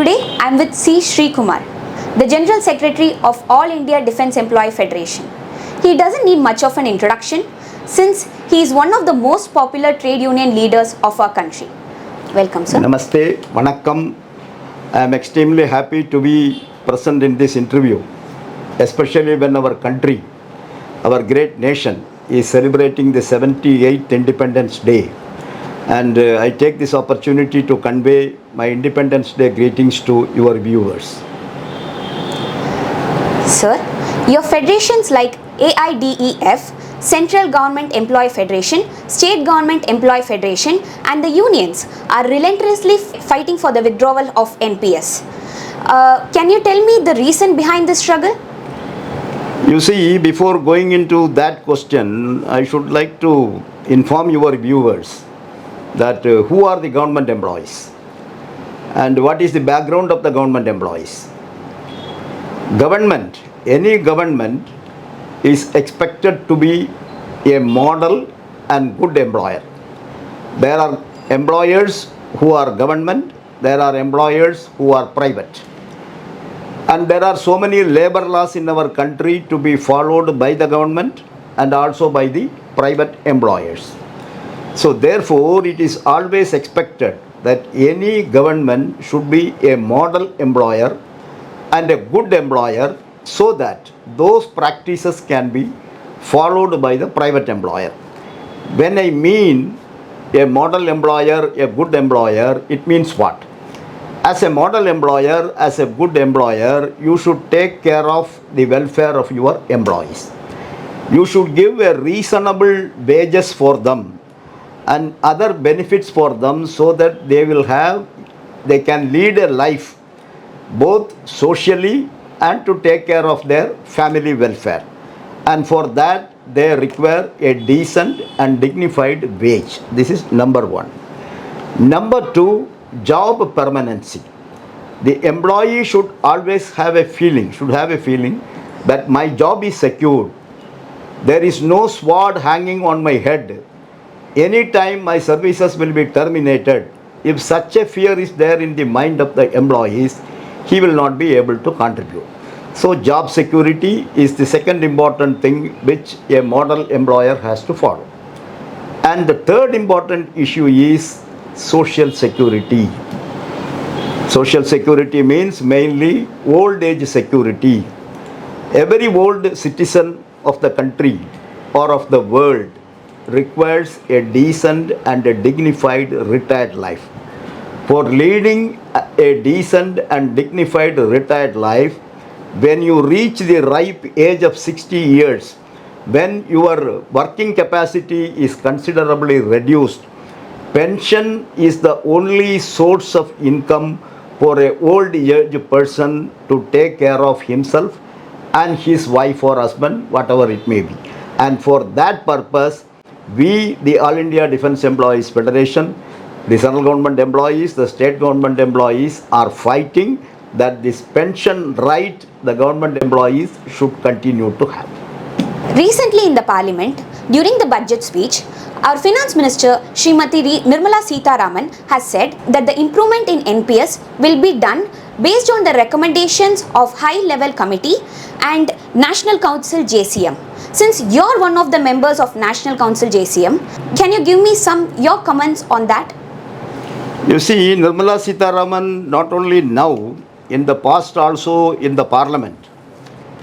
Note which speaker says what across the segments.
Speaker 1: Today I am with C.Srikumar, the General Secretary of All India Defence Employee Federation. He doesn't need much of an introduction since he is one of the most popular trade union leaders of our country. Welcome, sir.
Speaker 2: Namaste, Vanakkam. I am extremely happy to be present in this interview, especially when our country, our great nation, is celebrating the 78th Independence Day. And I take this opportunity to convey my Independence Day greetings to your viewers.
Speaker 1: Sir, your federations like AIDEF, Central Government Employee Federation, State Government Employee Federation and the unions are relentlessly fighting for the withdrawal of NPS. Can you tell me the reason behind this struggle?
Speaker 2: You see, before going into that question, I should like to inform your viewers that who are the government employees and what is the background of the government employees. Government, any government is expected to be a model and good employer. There are employers who are government, there are employers who are private. And there are so many labor laws in our country to be followed by the government and also by the private employers. So therefore, it is always expected that any government should be a model employer and a good employer so that those practices can be followed by the private employer. When I mean a model employer, a good employer, it means what? As a model employer, as a good employer, you should take care of the welfare of your employees. You should give a reasonable wages for them and other benefits for them so that they can lead a life both socially and to take care of their family welfare. And for that, they require a decent and dignified wage. This is number one. Number two, job permanency. The employee should always have a feeling, that my job is secured. There is no sword hanging on my head. Anytime my services will be terminated. If such a fear is there in the mind of the employees, he will not be able to contribute. So job security is the second important thing which a model employer has to follow. And the third important issue is social security. Social security means mainly old age security. Every old citizen of the country or of the world requires a decent and a dignified retired life. For leading a decent and dignified retired life, when you reach the ripe age of 60 years, when your working capacity is considerably reduced, pension is the only source of income for an old age person to take care of himself and his wife or husband, whatever it may be. And for that purpose, we, the All India Defence Employees Federation, the central government employees, the state government employees are fighting that this pension right the government employees should continue to have.
Speaker 1: Recently in the Parliament, during the budget speech, our Finance Minister Srimati Nirmala Sitharaman has said that the improvement in NPS will be done based on the recommendations of High Level Committee and National Council JCM. Since you're one of the members of National Council JCM, can you give me your comments on that?
Speaker 2: You see, Nirmala Sitharaman, not only now, in the past also in the Parliament,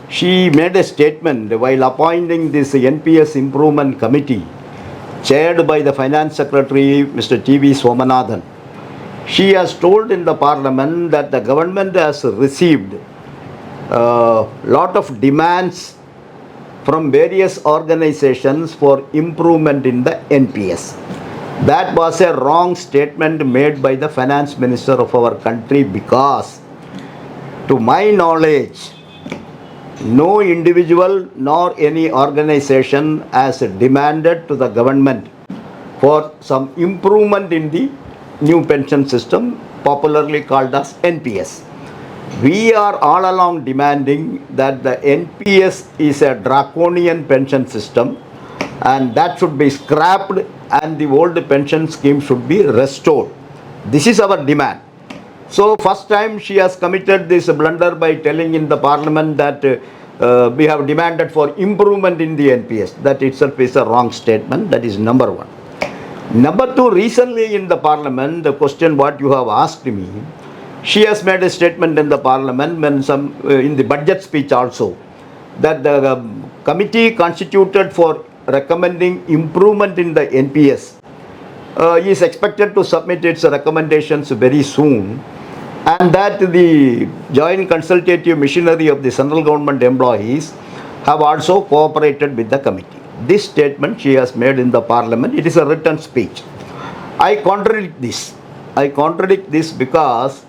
Speaker 2: she made a statement while appointing this NPS Improvement Committee chaired by the Finance Secretary Mr. T.V. Somanathan. She has told in the Parliament that the government has received a lot of demands from various organizations for improvement in the NPS. That was a wrong statement made by the Finance Minister of our country because, to my knowledge, no individual nor any organization has demanded to the government for some improvement in the new pension system, popularly called as NPS. We are all along demanding that the NPS is a draconian pension system and that should be scrapped and the old pension scheme should be restored. This is our demand. So first time she has committed this blunder by telling in the parliament that we have demanded for improvement in the NPS. That itself is a wrong statement. That is number one. Number two, recently in the parliament, the question what you have asked me, she has made a statement in the parliament when in the budget speech also, that the committee constituted for recommending improvement in the NPS is expected to submit its recommendations very soon, and that the joint consultative machinery of the central government employees have also cooperated with the committee. This statement she has made in the parliament, it is a written speech. I contradict this. I contradict this because,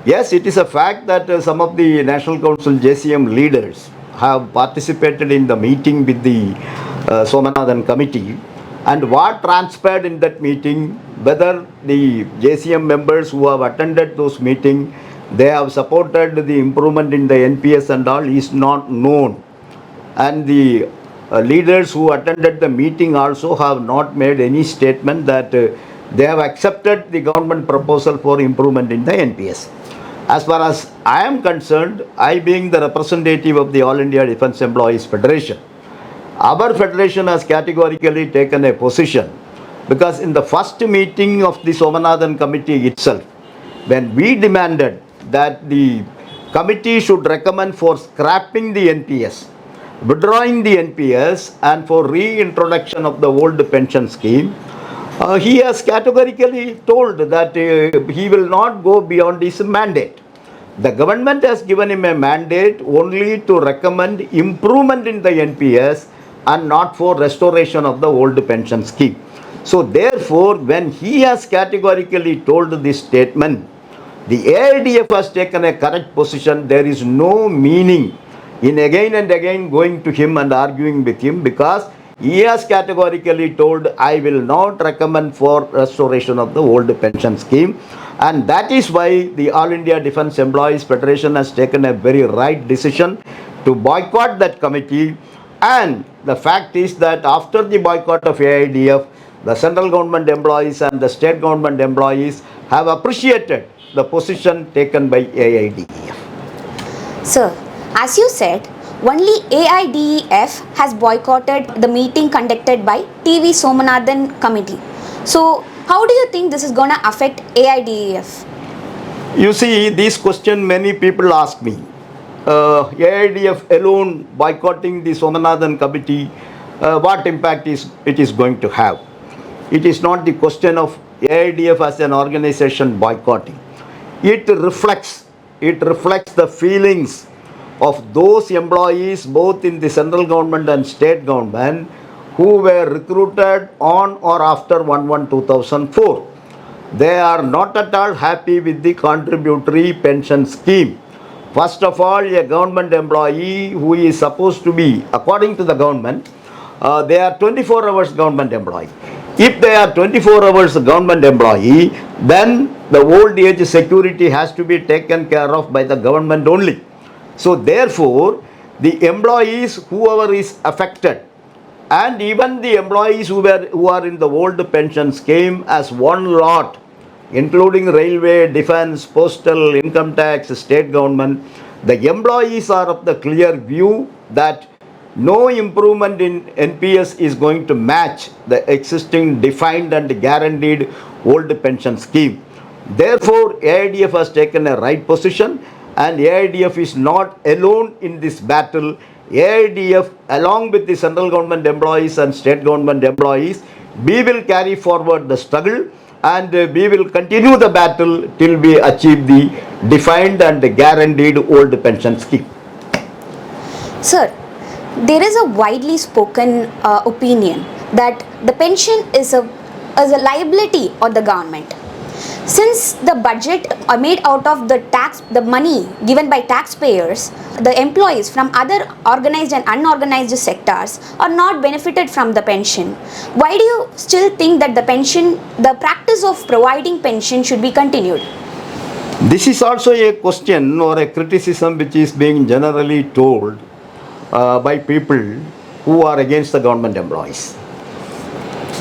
Speaker 2: yes, it is a fact that some of the National Council JCM leaders have participated in the meeting with the Somanathan committee, and what transpired in that meeting, whether the JCM members who have attended those meetings, they have supported the improvement in the NPS and all, is not known. And the leaders who attended the meeting also have not made any statement that they have accepted the government proposal for improvement in the NPS. As far as I am concerned, I being the representative of the All India Defence Employees Federation, our federation has categorically taken a position, because in the first meeting of the Somanathan committee itself, when we demanded that the committee should recommend for scrapping the NPS, withdrawing the NPS, and for reintroduction of the old pension scheme, he has categorically told that he will not go beyond his mandate. The government has given him a mandate only to recommend improvement in the NPS and not for restoration of the old pension scheme. So therefore, when he has categorically told this statement, the AIDF has taken a correct position. There is no meaning in again and again going to him and arguing with him, because he has categorically told, I will not recommend for restoration of the old pension scheme. And that is why the All India Defence Employees Federation has taken a very right decision to boycott that committee. And the fact is that after the boycott of AIDF, the central government employees and the state government employees have appreciated the position taken by AIDF.
Speaker 1: Sir, as you said, only AIDEF has boycotted the meeting conducted by TV Somanathan committee. So, how do you think this is going to affect AIDEF?
Speaker 2: You see, this question many people ask me. AIDF alone boycotting the Somanathan committee, what impact it is going to have? It is not the question of AIDF as an organization boycotting. It reflects the feelings of those employees both in the central government and state government who were recruited on or after 1/1/2004. They are not at all happy with the contributory pension scheme. First of all, a government employee who is supposed to be, according to the government, they are 24 hours government employee. If they are 24 hours government employee, then the old age security has to be taken care of by the government only. So therefore, the employees, whoever is affected, and even the employees who are in the old pension scheme as one lot, including railway, defence, postal, income tax, state government, the employees are of the clear view that no improvement in NPS is going to match the existing defined and guaranteed old pension scheme. Therefore, AIDF has taken a right position, and AIDF is not alone in this battle. AIDF, along with the central government employees and state government employees, we will carry forward the struggle, and we will continue the battle till we achieve the defined and guaranteed old pension scheme.
Speaker 1: Sir, there is a widely spoken opinion that the pension is a liability of the government. Since the budget are made out of the money given by taxpayers, the employees from other organized and unorganized sectors are not benefited from the pension. Why do you still think that the practice of providing pension should be continued?
Speaker 2: This is also a question or a criticism which is being generally told by people who are against the government employees.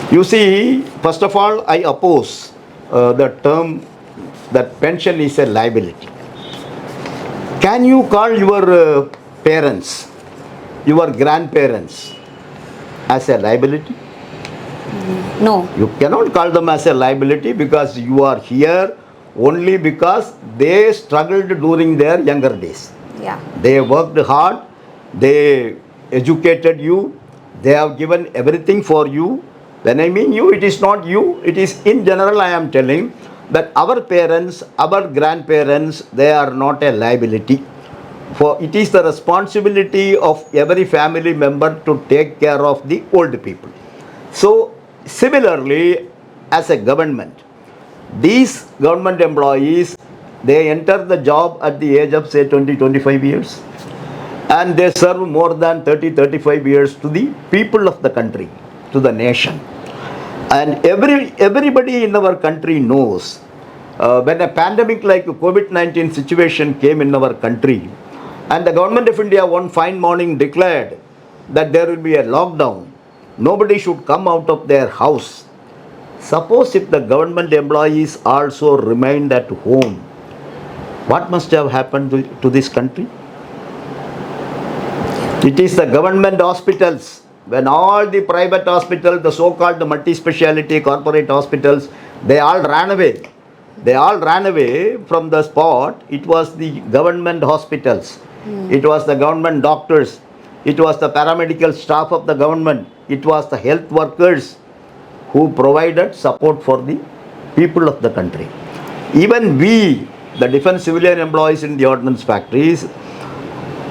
Speaker 2: You see, first of all, I oppose the term that pension is a liability. Can you call your parents, your grandparents as a liability?
Speaker 1: No.
Speaker 2: You cannot call them as a liability because you are here only because they struggled during their younger days.
Speaker 1: Yeah.
Speaker 2: They worked hard, they educated you, they have given everything for you. When I mean you, it is not you, it is in general I am telling that our parents, our grandparents, they are not a liability. For it is the responsibility of every family member to take care of the old people. So similarly, as a government, these government employees, they enter the job at the age of say 20-25 years and they serve more than 30-35 years to the people of the country, to the nation. And everybody in our country knows when a pandemic like COVID-19 situation came in our country and the government of India one fine morning declared that there will be a lockdown, nobody should come out of their house. Suppose if the government employees also remained at home, what must have happened to this country? It is the government hospitals. When all the private hospitals, the so-called multi-speciality corporate hospitals, they all ran away. They all ran away from the spot. It was the government hospitals. It was the government doctors. It was the paramedical staff of the government. It was the health workers who provided support for the people of the country. Even we, the defense civilian employees in the ordnance factories,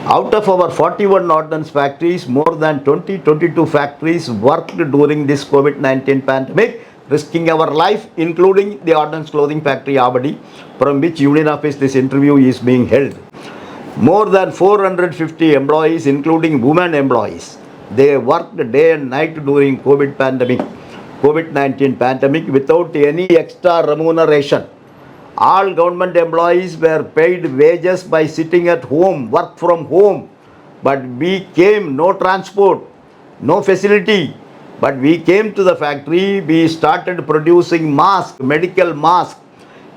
Speaker 2: out of our 41 ordnance factories, more than 22 factories worked during this COVID-19 pandemic, risking our life, including the ordnance clothing factory Abadi, from which Union Office this interview is being held. More than 450 employees, including women employees, they worked day and night during COVID-19 pandemic without any extra remuneration. All government employees were paid wages by sitting at home, work from home. But we came, no transport, no facility. But we came to the factory, we started producing masks, medical masks,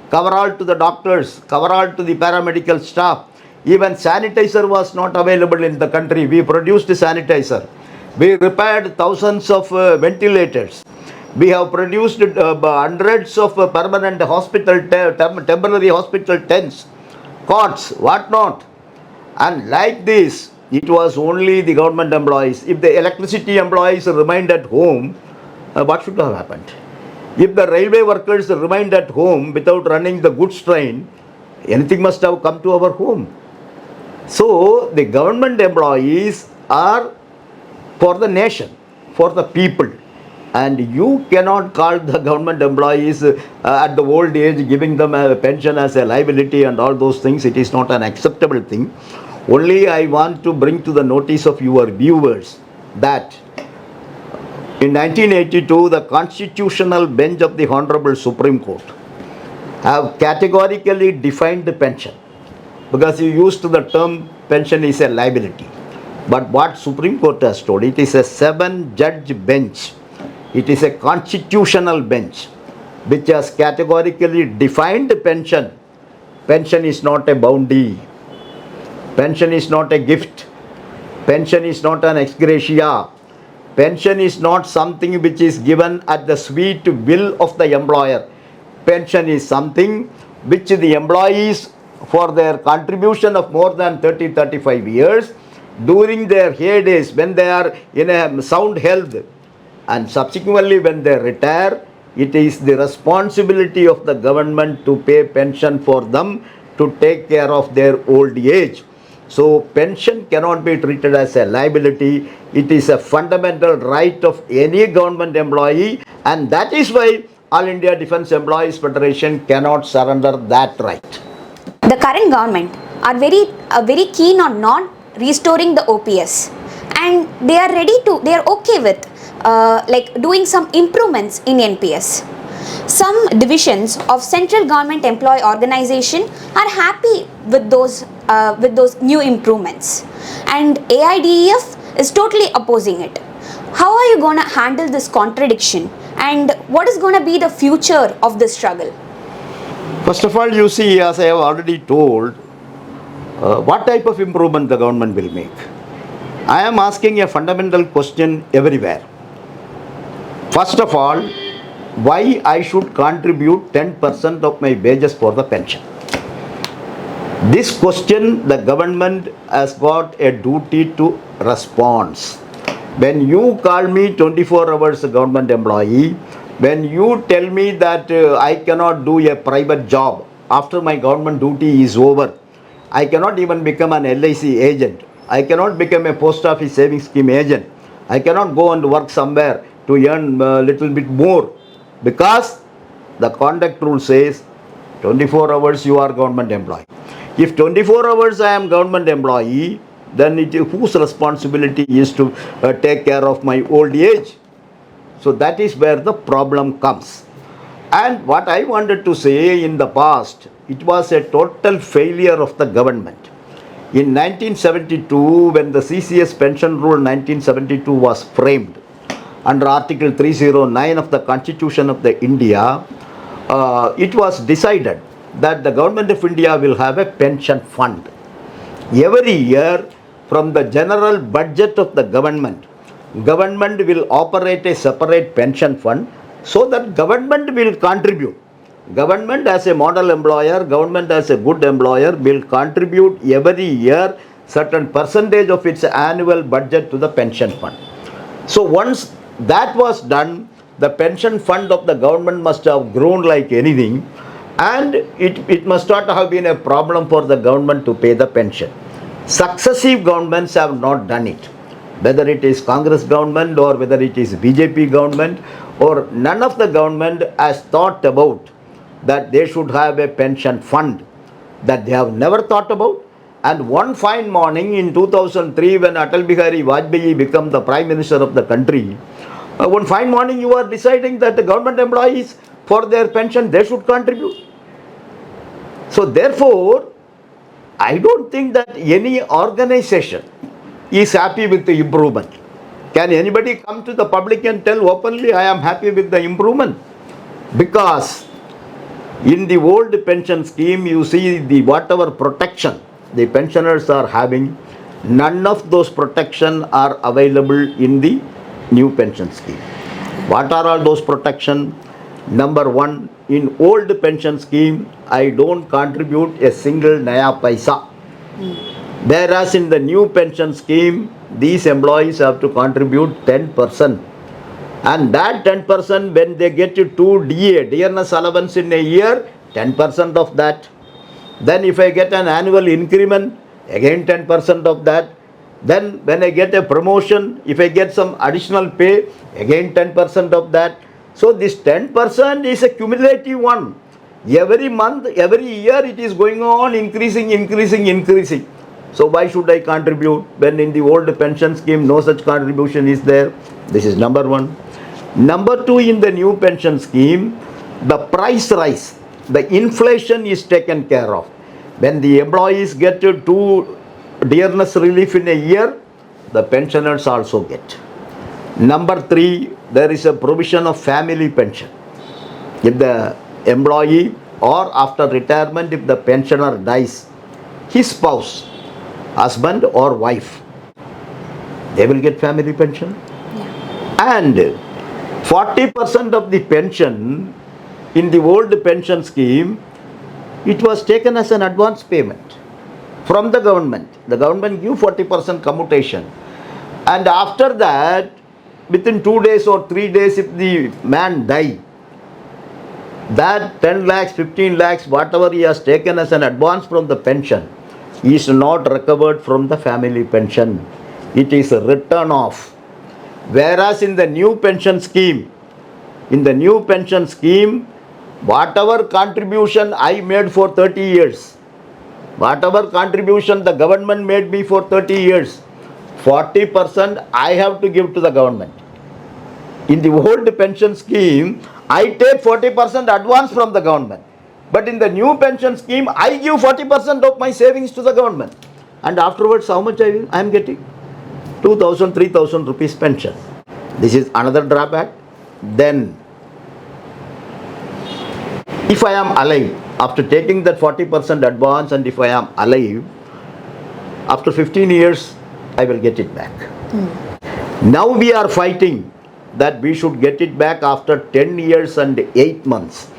Speaker 2: coverall to the doctors, coverall to the paramedical staff. Even sanitizer was not available in the country. We produced sanitizer. We repaired thousands of ventilators. We have produced hundreds of permanent hospital, temporary hospital tents, cots, what not. And like this, it was only the government employees. If the electricity employees remained at home, what should have happened? If the railway workers remained at home without running the goods train, anything must have come to our home. So the government employees are for the nation, for the people. And you cannot call the government employees at the old age, giving them a pension as a liability and all those things. It is not an acceptable thing. Only I want to bring to the notice of your viewers that in 1982, the constitutional bench of the Honorable Supreme Court have categorically defined the pension, because you used the term pension is a liability. But what Supreme Court has told, it is a 7-judge bench. It is a constitutional bench which has categorically defined pension. Pension is not a bounty. Pension is not a gift. Pension is not an ex gratia. Pension is not something which is given at the sweet will of the employer. Pension is something which the employees, for their contribution of more than 30-35 years, during their heydays, when they are in a sound health, and subsequently when they retire, it is the responsibility of the government to pay pension for them to take care of their old age. So pension cannot be treated as a liability. It is a fundamental right of any government employee, and that is why All India Defence Employees Federation cannot surrender that right.
Speaker 1: The current government are very keen on not restoring the OPS, and they are okay with doing some improvements in NPS. Some divisions of central government employee organization are happy with those new improvements, and AIDEF is totally opposing it. How are you going to handle this contradiction, and what is going to be the future of this struggle?
Speaker 2: First of all, you see, as I have already told, what type of improvement the government will make. I am asking a fundamental question everywhere. First of all, why I should contribute 10% of my wages for the pension? This question the government has got a duty to respond. When you call me 24 hours government employee, when you tell me that I cannot do a private job after my government duty is over, I cannot even become an LIC agent, I cannot become a post office savings scheme agent, I cannot go and work somewhere to earn a little bit more, because the conduct rule says 24 hours you are government employee. If 24 hours I am government employee, then whose responsibility is to take care of my old age? So that is where the problem comes. And what I wanted to say, in the past, it was a total failure of the government. In 1972, when the CCS pension rule 1972 was framed, under Article 309 of the Constitution of the India, it was decided that the government of India will have a pension fund. Every year, from the general budget of the government will operate a separate pension fund, so that government will contribute. Government as a model employer, government as a good employer will contribute every year certain percentage of its annual budget to the pension fund. So once that was done, the pension fund of the government must have grown like anything, and it must not have been a problem for the government to pay the pension. Successive governments have not done it. Whether it is Congress government or whether it is BJP government, or none of the government has thought about that they should have a pension fund, that they have never thought about. And one fine morning in 2003, when Atal Bihari Vajpayee became the Prime Minister of the country, one fine morning you are deciding that the government employees, for their pension, they should contribute. So therefore, I don't think that any organization is happy with the improvement. Can anybody come to the public and tell openly, I am happy with the improvement? Because in the old pension scheme, you see the whatever protection the pensioners are having, none of those protection are available in the new pension scheme. What are all those protection? Number one, in old pension scheme, I don't contribute a single naya paisa. Whereas in the new pension scheme, these employees have to contribute 10%. And that 10%, when they get to 2 DA, dearness allowance in a year, 10% of that. Then if I get an annual increment, again 10% of that. Then when I get a promotion, if I get some additional pay, again 10% of that. So this 10% is a cumulative one. Every month, every year it is going on increasing. So why should I contribute when in the old pension scheme no such contribution is there? This is number one. Number two, in the new pension scheme, the price rise, the inflation is taken care of. When the employees get to 2 dearness relief in a year, the pensioners also get. Number three, there is a provision of family pension. If the employee, or after retirement, if the pensioner dies, his spouse, husband or wife, they will get family pension. And 40% of the pension in the old pension scheme, it was taken as an advance payment from the government. The government give 40% commutation. And after that, within 2 days or 3 days, if the man die, that 10 lakhs, 15 lakhs, whatever he has taken as an advance from the pension, is not recovered from the family pension. It is written off. Whereas in the new pension scheme, whatever contribution I made for 30 years, whatever contribution the government made me for 30 years, 40% I have to give to the government. In the old pension scheme, I take 40% advance from the government. But in the new pension scheme, I give 40% of my savings to the government. And afterwards, how much I am getting? 2,000, 3,000 rupees pension. This is another drawback. Then, if I am alive, After taking that 40% advance, and if I am alive, after 15 years, I will get it back. Now we are fighting that we should get it back after 10 years and 8 months.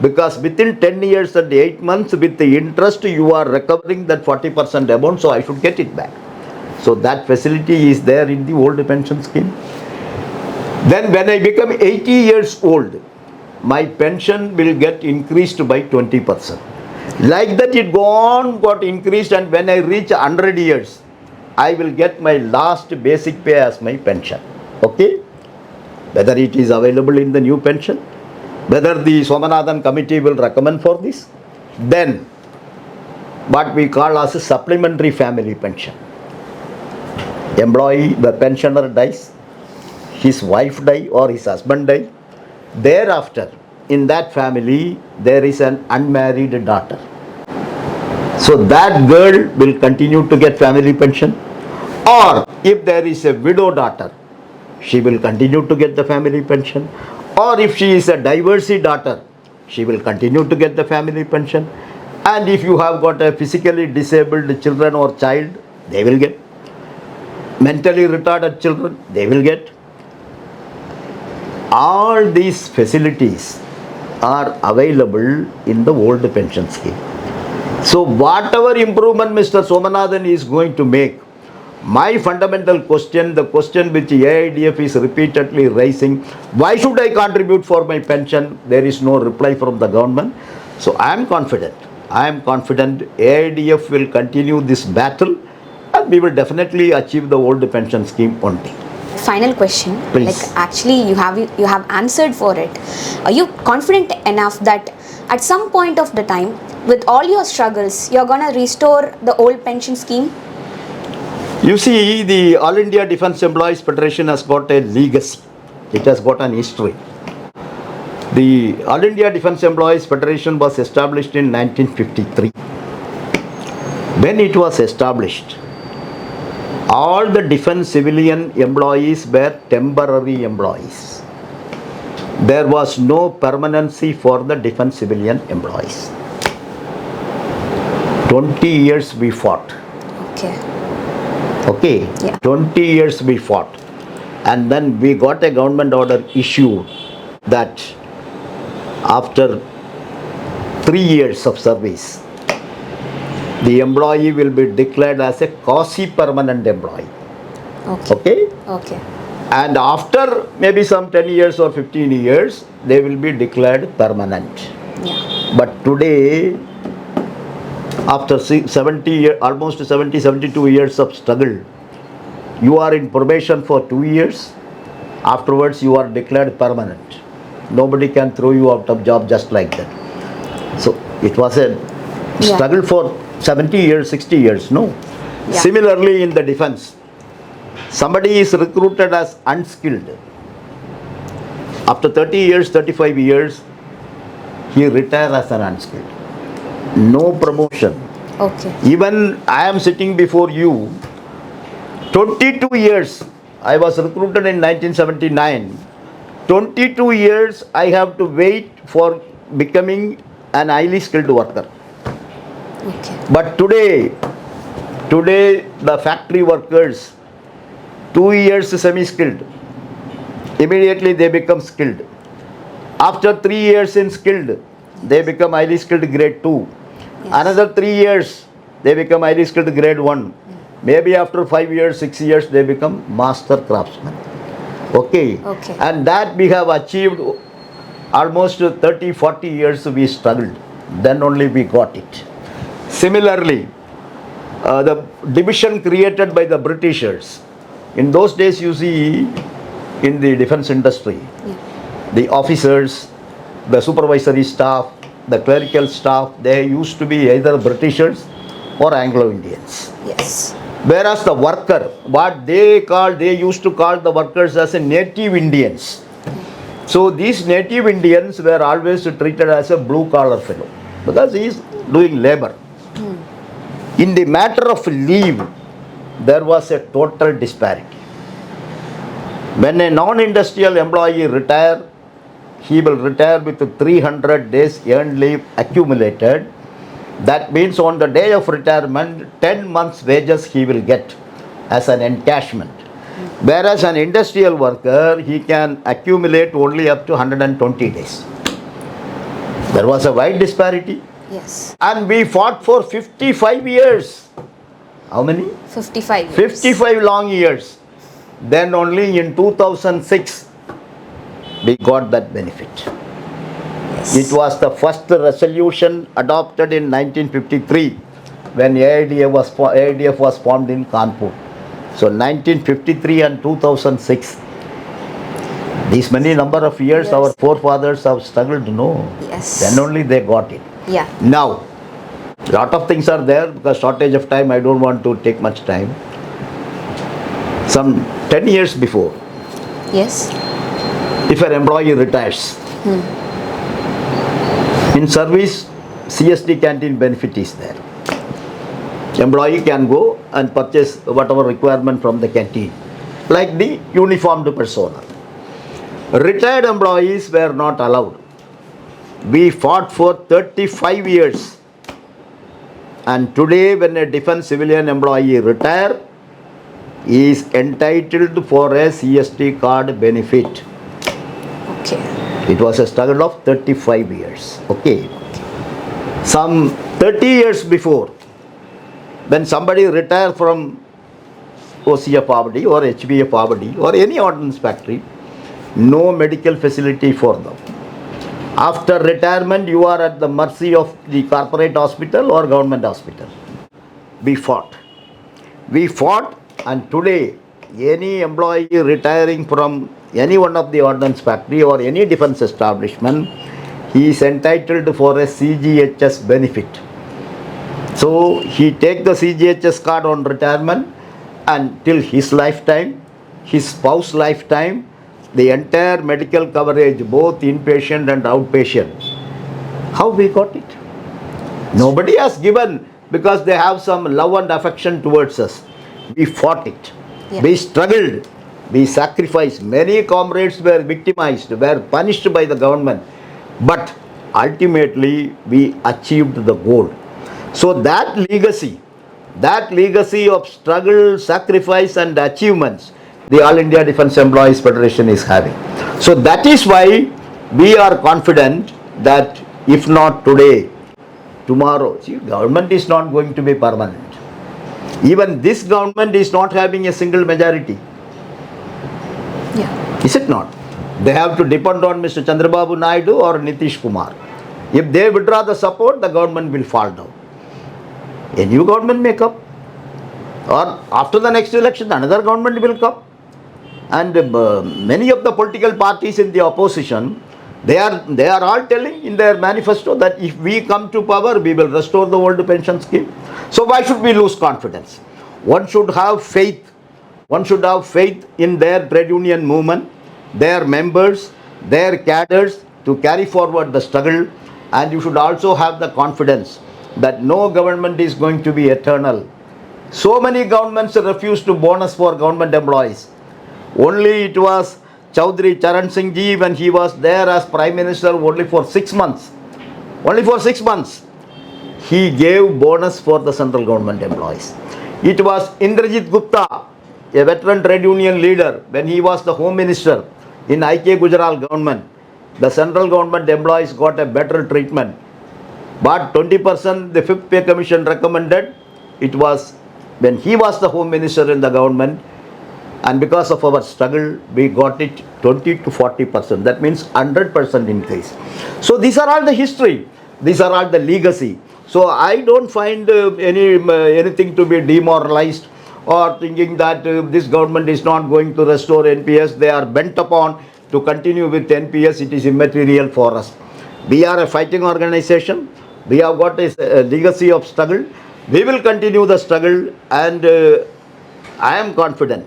Speaker 2: Because within 10 years and 8 months, with the interest, you are recovering that 40% amount, so I should get it back. So that facility is there in the old pension scheme. Then when I become 80 years old, my pension will get increased by 20%. Like that it got increased, and when I reach 100 years, I will get my last basic pay as my pension. Okay? Whether it is available in the new pension, whether the Somanathan committee will recommend for this, then what we call as a supplementary family pension. Employee, the pensioner dies, his wife die or his husband die. Thereafter, in that family, there is an unmarried daughter. So that girl will continue to get family pension. Or if there is a widow daughter, she will continue to get the family pension. Or if she is a divorcee daughter, she will continue to get the family pension. And if you have got a physically disabled children or child, they will get. Mentally retarded children, they will get. All these facilities are available in the old pension scheme. So whatever improvement Mr. Somanathan is going to make, my fundamental question, the question which AIDEF is repeatedly raising, why should I contribute for my pension? There is no reply from the government. So I am confident AIDEF will continue this battle, and we will definitely achieve the old pension scheme only.
Speaker 1: Final question.
Speaker 2: Please.
Speaker 1: Like actually you have answered for it. Are you confident enough that at some point of the time, with all your struggles, you're gonna restore the old pension scheme?
Speaker 2: You see, the All India Defence Employees Federation has got a legacy. It has got an history. The All India Defence Employees Federation was established in 1953. When it was established, all the defence civilian employees were temporary employees. There was no permanency for the defence civilian employees. 20 years we fought. Okay.
Speaker 1: Yeah.
Speaker 2: 20 years we fought. And then we got a government order issued that after 3 years of service, the employee will be declared as a quasi-permanent employee. Okay? And after maybe some 10 years or 15 years, they will be declared permanent.
Speaker 1: Yeah.
Speaker 2: But today, after almost 72 years of struggle, you are in probation for 2 years. Afterwards, you are declared permanent. Nobody can throw you out of job just like that. So it was a struggle for 70 years, 60 years, no?
Speaker 1: Yeah.
Speaker 2: Similarly, in the defense, somebody is recruited as unskilled. After 30 years, 35 years, he retires as an unskilled. No promotion.
Speaker 1: Okay.
Speaker 2: Even I am sitting before you, 22 years, I was recruited in 1979. 22 years I have to wait for becoming an highly skilled worker.
Speaker 1: Okay.
Speaker 2: But today the factory workers, 2 years semi-skilled, immediately they become skilled. After 3 years in skilled, they become highly skilled grade 2.
Speaker 1: Yes.
Speaker 2: Another 3 years, they become highly skilled grade 1. Maybe after 5 years, 6 years, they become master craftsmen. Okay. And that we have achieved almost 30, 40 years we struggled. Then only we got it. Similarly, the division created by the Britishers. In those days, you see, in the defense industry, the officers, the supervisory staff, the clerical staff, they used to be either Britishers or Anglo-Indians.
Speaker 1: Yes.
Speaker 2: Whereas the worker, what they used to call the workers as a native Indians. So these native Indians were always treated as a blue collar fellow because he is doing labor. In the matter of leave, there was a total disparity. When a non-industrial employee retires, he will retire with 300 days earned leave accumulated. That means on the day of retirement, 10 months wages he will get as an encashment. Whereas an industrial worker, he can accumulate only up to 120 days. There was a wide disparity.
Speaker 1: Yes.
Speaker 2: And we fought for 55 years. How many?
Speaker 1: 55 years.
Speaker 2: 55 long years. Then only in 2006, we got that benefit.
Speaker 1: Yes.
Speaker 2: It was the first resolution adopted in 1953 when AIDEF was formed in Kanpur. So 1953 and 2006. These many number of years
Speaker 1: Yes.
Speaker 2: our forefathers have struggled, no.
Speaker 1: Yes.
Speaker 2: Then only they got it.
Speaker 1: Yeah.
Speaker 2: Now, lot of things are there because shortage of time, I don't want to take much time. Some 10 years before,
Speaker 1: Yes.
Speaker 2: if an employee retires, in service, CSD canteen benefit is there. Employee can go and purchase whatever requirement from the canteen, like the uniformed personnel. Retired employees were not allowed. We fought for 35 years. And today when a defense civilian employee retire, he is entitled for a CST card benefit.
Speaker 1: Okay.
Speaker 2: It was a struggle of 35 years. Okay. Some 30 years before, when somebody retired from OCF Poverty or HBF Poverty or any ordnance factory, no medical facility for them. After retirement, you are at the mercy of the corporate hospital or government hospital. We fought. We fought, and today, any employee retiring from any one of the ordnance factory or any defense establishment, he is entitled for a CGHS benefit. So, he take the CGHS card on retirement, and till his lifetime, his spouse lifetime, the entire medical coverage, both inpatient and outpatient. How we got it? Nobody has given because they have some love and affection towards us. We fought it.
Speaker 1: Yeah.
Speaker 2: We struggled. We sacrificed. Many comrades were victimized, were punished by the government. But ultimately, we achieved the goal. So that legacy of struggle, sacrifice and achievements, the All India Defence Employees Federation is having. So that is why we are confident that if not today, tomorrow, see, government is not going to be permanent. Even this government is not having a single majority.
Speaker 1: Yeah.
Speaker 2: Is it not? They have to depend on Mr. Chandrababu Naidu or Nitish Kumar. If they withdraw the support, the government will fall down. A new government may come. Or after the next election, another government will come. And many of the political parties in the opposition, they are all telling in their manifesto that if we come to power, we will restore the old pension scheme. So why should we lose confidence? One should have faith. One should have faith in their trade union movement, their members, their cadres to carry forward the struggle. And you should also have the confidence that no government is going to be eternal. So many governments refused to bonus for government employees. Only it was Chaudhry Charan Singh Ji when he was there as Prime Minister only for 6 months. Only for 6 months. He gave bonus for the central government employees. It was Indrajit Gupta, a veteran trade union leader, when he was the Home Minister in I.K. Gujral government. The central government employees got a better treatment. But 20% the 5th Pay Commission recommended. It was when he was the Home Minister in the government. And because of our struggle, we got it 20 to 40%. That means 100% increase. So these are all the history. These are all the legacy. So I don't find anything to be demoralized or thinking that this government is not going to restore NPS. They are bent upon to continue with NPS. It is immaterial for us. We are a fighting organization. We have got a legacy of struggle. We will continue the struggle, and I am confident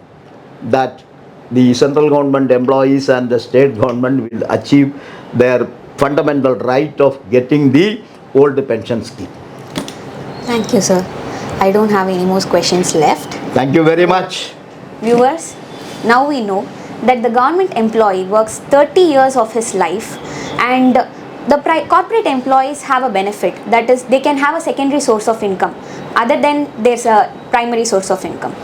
Speaker 2: that the central government employees and the state government will achieve their fundamental right of getting the old pension scheme.
Speaker 1: Thank you, sir. I don't have any more questions left.
Speaker 2: Thank you very much.
Speaker 1: Viewers, now we know that the government employee works 30 years of his life and the corporate employees have a benefit, that is they can have a secondary source of income other than there's a primary source of income.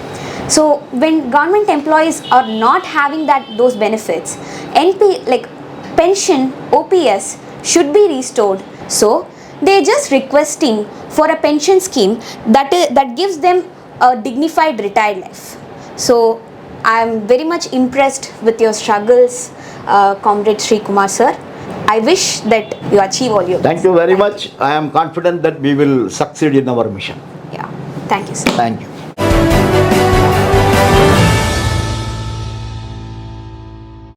Speaker 1: So when government employees are not having those benefits, like pension, OPS should be restored. So they're just requesting for a pension scheme that gives them a dignified retired life. So I am very much impressed with your struggles, Comrade Srikumar sir. I wish that you achieve all your goals.
Speaker 2: Thank you very much. I am confident that we will succeed in our mission.
Speaker 1: Yeah, thank you sir.
Speaker 2: Thank you.